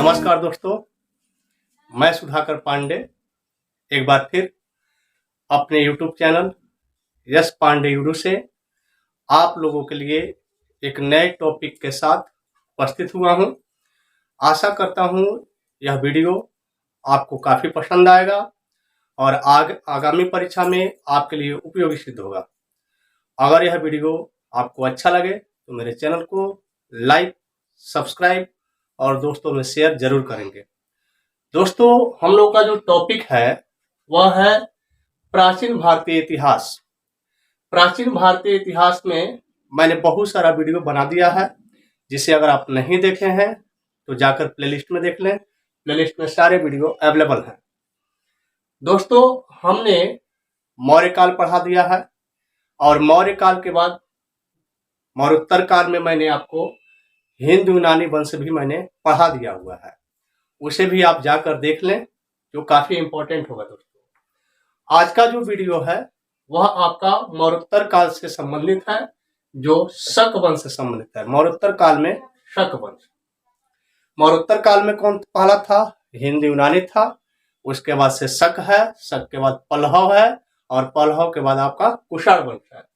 नमस्कार दोस्तों, मैं सुधाकर पांडे एक बार फिर अपने YouTube चैनल यश पांडे यूडू से आप लोगों के लिए एक नए टॉपिक के साथ उपस्थित हुआ हूं। आशा करता हूं यह वीडियो आपको काफ़ी पसंद आएगा और आगामी परीक्षा में आपके लिए उपयोगी सिद्ध होगा। अगर यह वीडियो आपको अच्छा लगे तो मेरे चैनल को लाइक, सब्सक्राइब और दोस्तों में शेयर जरूर करेंगे। दोस्तों, हम लोग का जो टॉपिक है वह है प्राचीन भारतीय इतिहास। प्राचीन भारतीय इतिहास में मैंने बहुत सारा वीडियो बना दिया है, जिसे अगर आप नहीं देखे हैं तो जाकर प्लेलिस्ट में देख लें। प्लेलिस्ट में सारे वीडियो अवेलेबल हैं। दोस्तों, हमने मौर्य काल पढ़ा दिया है और मौर्य काल के बाद मौर्योत्तर काल में मैंने आपको हिंदू यूनानी वंश भी मैंने पढ़ा दिया हुआ है। उसे भी आप जाकर देख लें, जो काफी इंपॉर्टेंट होगा। दोस्तों, आज का जो वीडियो है वह आपका मौर्योत्तर काल से संबंधित है, जो शक वंश से संबंधित है। मौर्योत्तर काल में शक वंश। मौर्योत्तर काल में कौन पहला था? हिंदू यूनानी था। उसके बाद से शक है, शक के बाद पल्लव है और पल्लव के बाद आपका कुषाण वंश है।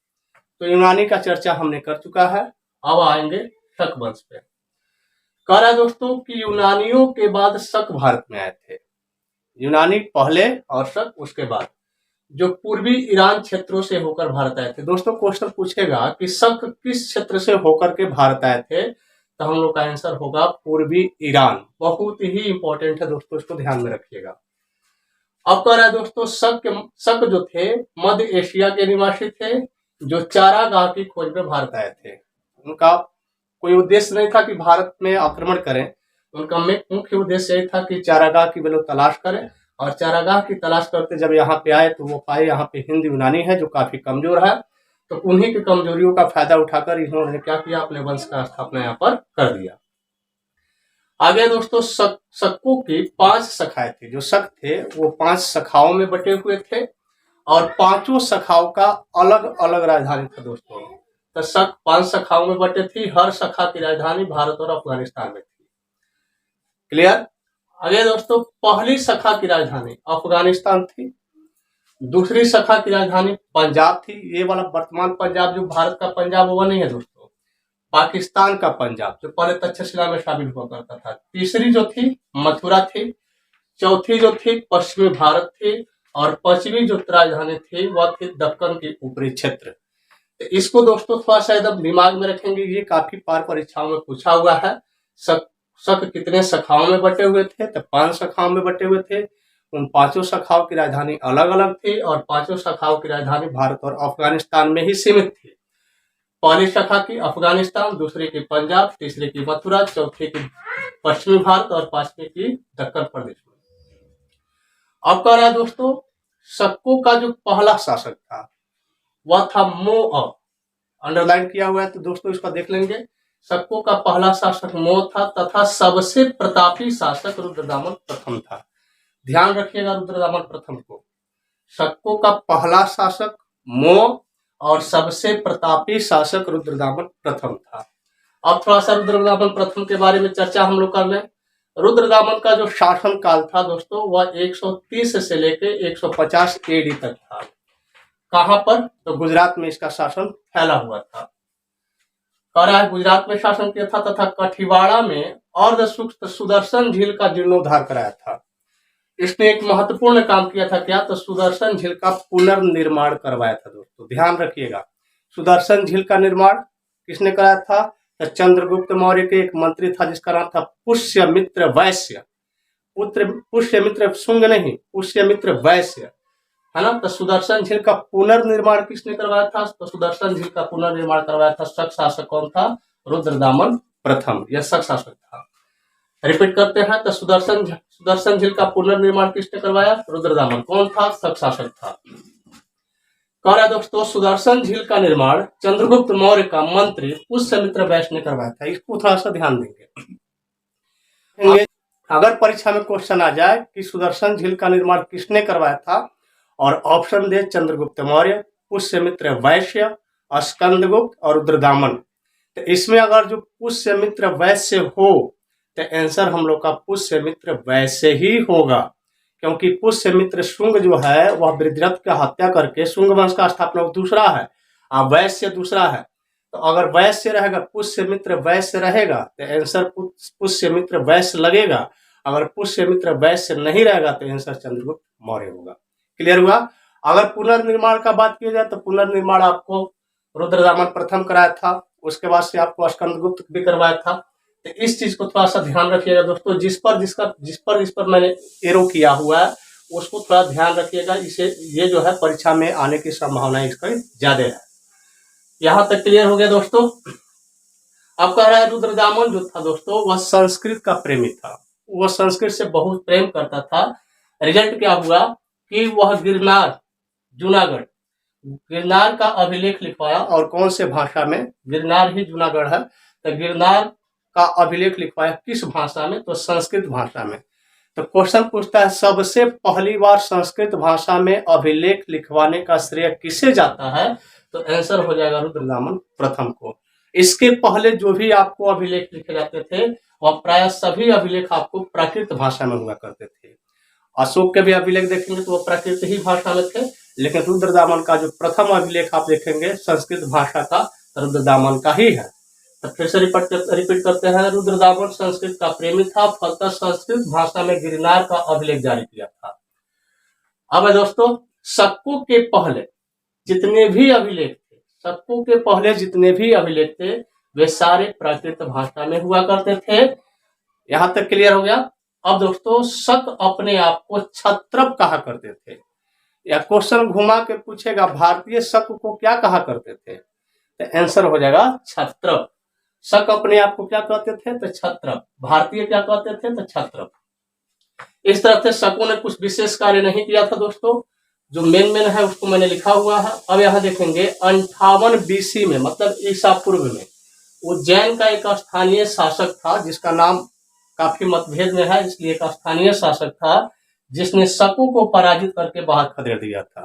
तो यूनानी का चर्चा हमने कर चुका है, अब आएंगे शक वंश पे। कह रहा है दोस्तों कि यूनानियों के बाद शक भारत में आए थे। यूनानी पहले और शक उसके बाद, जो पूर्वी ईरान क्षेत्रों से होकर भारत आए थे। दोस्तों, क्वेश्चन पूछेगा कि शक किस क्षेत्र से होकर के भारत आए थे, तो हम लोग का आंसर होगा पूर्वी ईरान। बहुत ही इंपॉर्टेंट है दोस्तों, इसको ध्यान में रखिएगा। अब कह रहा है दोस्तों, शक जो थे मध्य एशिया के निवासी थे, जो चारागाह की खोज में भारत आए थे। उनका कोई उद्देश्य नहीं था कि भारत में आक्रमण करें। उनका मुख्य उद्देश्य यही था कि चारागाह की वे लोग तलाश करें, और चारागाह की तलाश करते जब यहाँ पे आए तो वो पाए यहाँ पे हिंद यूनानी है जो काफी कमजोर है। तो उन्हीं की कमजोरियों का फायदा उठाकर इन्होंने क्या किया, अपने वंश का स्थापना यहाँ पर कर दिया। आगे दोस्तों, शकों की 5 शाखाएं थी। जो शक थे वो 5 शाखाओं में बटे हुए थे और 5 शाखाओं का अलग अलग राजधानी था। दोस्तों, तो शक 5 शाखाओं में बटे थी। हर शाखा की राजधानी भारत और अफगानिस्तान में थी। क्लियर? आगे दोस्तों, पहली शाखा की राजधानी अफगानिस्तान थी। दूसरी शाखा की राजधानी पंजाब थी। ये वाला वर्तमान पंजाब जो भारत का पंजाब वो नहीं है दोस्तों, पाकिस्तान का पंजाब, जो पहले तक्षशिला में शामिल हुआ करता था। तीसरी जो थी मथुरा थी। चौथी जो थी पश्चिमी भारत थी। और 5वीं जो राजधानी थी वह थी दक्कन की ऊपरी क्षेत्र। इसको दोस्तों थोड़ा सा एकदम दिमाग में रखेंगे, ये काफी बार परीक्षाओं में पूछा हुआ है। शक कितने शाखाओं में बटे हुए थे? तो 5 शाखाओं में बटे हुए थे। उन 5 शाखाओं की राजधानी अलग अलग थी और 5 शाखाओं की राजधानी भारत और अफगानिस्तान में ही सीमित थी। पहली शाखा की अफगानिस्तान, दूसरी की पंजाब, तीसरी की मथुरा, चौथी की पश्चिमी भारत और 5वीं की दक्कन प्रदेश में। अब कह रहा है दोस्तों, शकों का जो पहला शासक था वह था मोअ। अंडरलाइन किया हुआ है तो दोस्तों इसका देख लेंगे। शकों का पहला शासक मोअ था तथा सबसे प्रतापी शासक रुद्रदामन प्रथम था। ध्यान रखिएगा रुद्रदामन प्रथम को। शकों का पहला शासक मोअ और सबसे प्रतापी शासक रुद्रदामन प्रथम था। अब थोड़ा सा रुद्रदामन प्रथम के बारे में चर्चा हम लोग कर लें। रुद्रदामन का जो शासन काल था दोस्तों वह 130 से लेकर 150 AD तक था। कहां पर? तो गुजरात में इसका शासन फैला हुआ था। कह रहा है गुजरात में शासन किया था तथा कठिवाड़ा में अर्धसूक्त सुदर्शन झील का जीर्णोद्धार कराया था। इसने एक महत्वपूर्ण काम किया था। क्या? तो सुदर्शन झील का पुनर्निर्माण करवाया था। दोस्तों ध्यान रखिएगा, सुदर्शन झील का निर्माण किसने कराया था? तो चंद्रगुप्त मौर्य के एक मंत्री था जिसका नाम था पुष्यमित्र वैश्य। पुष्यमित्र शुंग नहीं, पुष्यमित्र वैश्य है ना। तो सुदर्शन झील का पुनर्निर्माण किसने करवाया था? तो सुदर्शन झील का पुनर्निर्माण करवाया था शक शासक कौन था? रुद्रदामन प्रथम। यह शक शासक था। रिपीट करते हैं, तो सुदर्शन झील का पुनर्निर्माण किसने करवाया? रुद्रदामन। कौन था? शक शासक था। कह रहा है दोस्तों, सुदर्शन झील का निर्माण चंद्रगुप्त मौर्य का मंत्री पुष्यमित्र वैश्य ने करवाया था। इसको थोड़ा सा ध्यान देंगे। अगर परीक्षा में क्वेश्चन आ जाए कि सुदर्शन झील का निर्माण किसने करवाया था और ऑप्शन दे चंद्रगुप्त मौर्य, पुष्यमित्र वैश्य, स्कंदगुप्त और रुद्रदामन, तो इसमें अगर जो पुष्यमित्र वैश्य हो तो आंसर हम लोग का पुष्यमित्र वैश्य ही होगा, क्योंकि पुष्यमित्र शुंग जो है वह वृद्धरथ की हत्या करके शुंग वंश का स्थापना दूसरा है और वैश्य दूसरा है। तो अगर वैश्य रहेगा, पुष्यमित्र वैश्य रहेगा तो आंसर पुष्यमित्र वैश्य लगेगा। अगर पुष्यमित्र वैश्य नहीं रहेगा तो आंसर चंद्रगुप्त मौर्य होगा। क्लियर हुआ। अगर पुनर्निर्माण का बात किया जाए तो पुनर्निर्माण आपको रुद्रदामन प्रथम कराया था, उसके बाद से आपको स्कंदगुप्त भी करवाया था। तो इस चीज को थोड़ा सा ध्यान रखिएगा दोस्तों, जिस पर मैंने एरो किया हुआ है उसको थोड़ा ध्यान रखिएगा। इसे ये जो है परीक्षा में आने की संभावना इसका ज्यादा है। यहां तक क्लियर हो गया दोस्तों। अब कह रहा है रुद्रदामन जो था दोस्तों वह संस्कृत का प्रेमी था, वह संस्कृत से बहुत प्रेम करता था। रिजल्ट क्या हुआ कि वह गिरनार जूनागढ़ गिरनार का अभिलेख लिखवाया। और कौन से भाषा में? गिरनार ही जूनागढ़ है, तो गिरनार का अभिलेख लिखवाया किस भाषा में? तो संस्कृत भाषा में। तो क्वेश्चन पूछता है सबसे पहली बार संस्कृत भाषा में अभिलेख लिखवाने का श्रेय किसे जाता है? तो आंसर हो जाएगा रुद्रदामन प्रथम को। इसके पहले जो भी आपको अभिलेख लिखे जाते थे वह प्राय सभी अभिलेख आपको प्राकृत भाषा में हुआ करते थे। अशोक के भी अभिलेख देखेंगे तो वो प्राकृत ही भाषा में थे, लेकिन रुद्रदामन का जो प्रथम अभिलेख आप देखेंगे संस्कृत भाषा का रुद्रदामन का ही है। तो फिर से रिपीट करते हैं, रुद्रदामन संस्कृत का प्रेमी था, फलतः संस्कृत भाषा में गिरनार का अभिलेख जारी किया था। अब दोस्तों शकों के पहले जितने भी अभिलेख थे, शकों के पहले जितने भी अभिलेख थे वे सारे प्राकृत भाषा में हुआ करते थे। यहां तक क्लियर हो गया। अब दोस्तों शक अपने आप को क्षत्रप कहा करते थे। या क्वेश्चन घुमा के पूछेगा भारतीय शक को क्या कहा करते थे? तो आंसर हो जाएगा क्षत्रप। शक अपने आप को क्या कहते थे? तो क्षत्रप। भारतीय क्या कहते थे? तो क्षत्रप। इस तरह से शकों ने कुछ विशेष कार्य नहीं किया था दोस्तों। जो मेन है उसको मैंने लिखा हुआ है। अब यहाँ देखेंगे 58 BC में, मतलब ईसा पूर्व में, उज्जैन का एक स्थानीय शासक था जिसका नाम काफी मतभेद में है, इसलिए एक स्थानीय शासक था जिसने शकों को पराजित करके बाहर खदेड़ दिया था।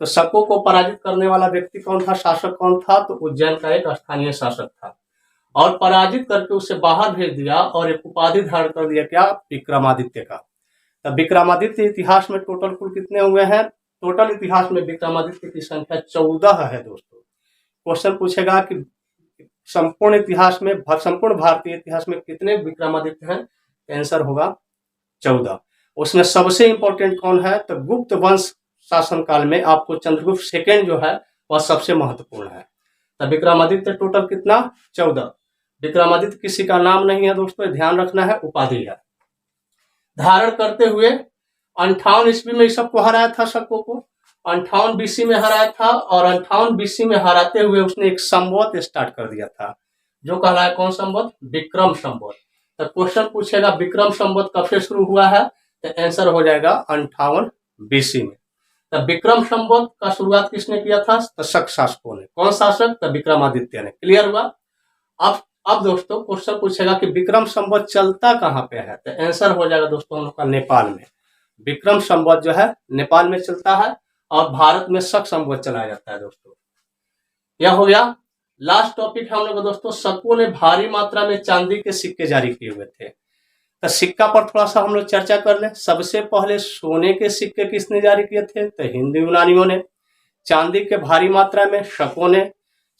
तो शकों को पराजित करने वाला व्यक्ति कौन था? शासक कौन था? तो उज्जैन का एक स्थानीय शासक था और पराजित करके उसे बाहर भेज दिया और एक उपाधि धारण कर दिया, क्या? विक्रमादित्य का। तो विक्रमादित्य इतिहास में टोटल कुल कितने हुए हैं? टोटल इतिहास में विक्रमादित्य की संख्या 14 है दोस्तों। क्वेश्चन पूछेगा कि संपूर्ण इतिहास में, संपूर्ण भारतीय इतिहास में कितने विक्रमादित्य हैं? आंसर होगा 14। उसमें सबसे इंपॉर्टेंट कौन है? तो गुप्त वंश शासन काल में आपको चंद्रगुप्त सेकेंड जो है वह सबसे महत्वपूर्ण है। तो विक्रमादित्य टोटल कितना? 14। विक्रमादित्य किसी का नाम नहीं है दोस्तों, ध्यान रखना है, उपाधि है। धारण करते हुए 58 ईस्वी में सबको हराया था, शकों को 58 BC में हराया था और 58 BC में हराते हुए उसने एक संवत स्टार्ट कर दिया था जो कहलाया कौन संवत? विक्रम संवत। तो क्वेश्चन पूछेगा विक्रम संवत कब से शुरू हुआ है? तो आंसर हो जाएगा 58 BC में। तो विक्रम संवत का शुरुआत किसने किया था? तो शक शासकों ने। कौन शासक? तो विक्रमादित्य ने। क्लियर हुआ। अब दोस्तों क्वेश्चन पूछेगा कि विक्रम संवत चलता कहाँ पे है? तो आंसर हो जाएगा दोस्तों हम लोग का नेपाल में। विक्रम संवत जो है नेपाल में चलता है और भारत में शक संवत चलाया जाता है दोस्तों। यह हो गया। लास्ट टॉपिक है हम लोग दोस्तों, शकों ने भारी मात्रा में चांदी के सिक्के जारी किए हुए थे। तो सिक्का पर थोड़ा सा हम लोग चर्चा कर लें। सबसे पहले सोने के सिक्के किसने जारी किए थे? तो हिंदू यूनानियों ने। चांदी के भारी मात्रा में शकों ने।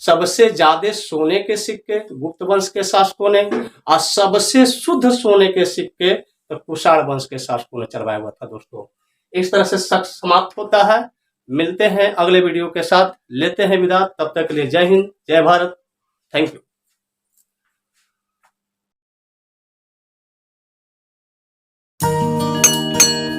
सबसे ज्यादा सोने के सिक्के गुप्त वंश के शासकों ने और सबसे शुद्ध सोने के सिक्के तो कुषाण वंश के शासकों ने चलवाया हुआ था दोस्तों। इस तरह से शक समाप्त होता है। मिलते हैं अगले वीडियो के साथ, लेते हैं विदा। तब तक के लिए जय हिंद, जय भारत, थैंक यू।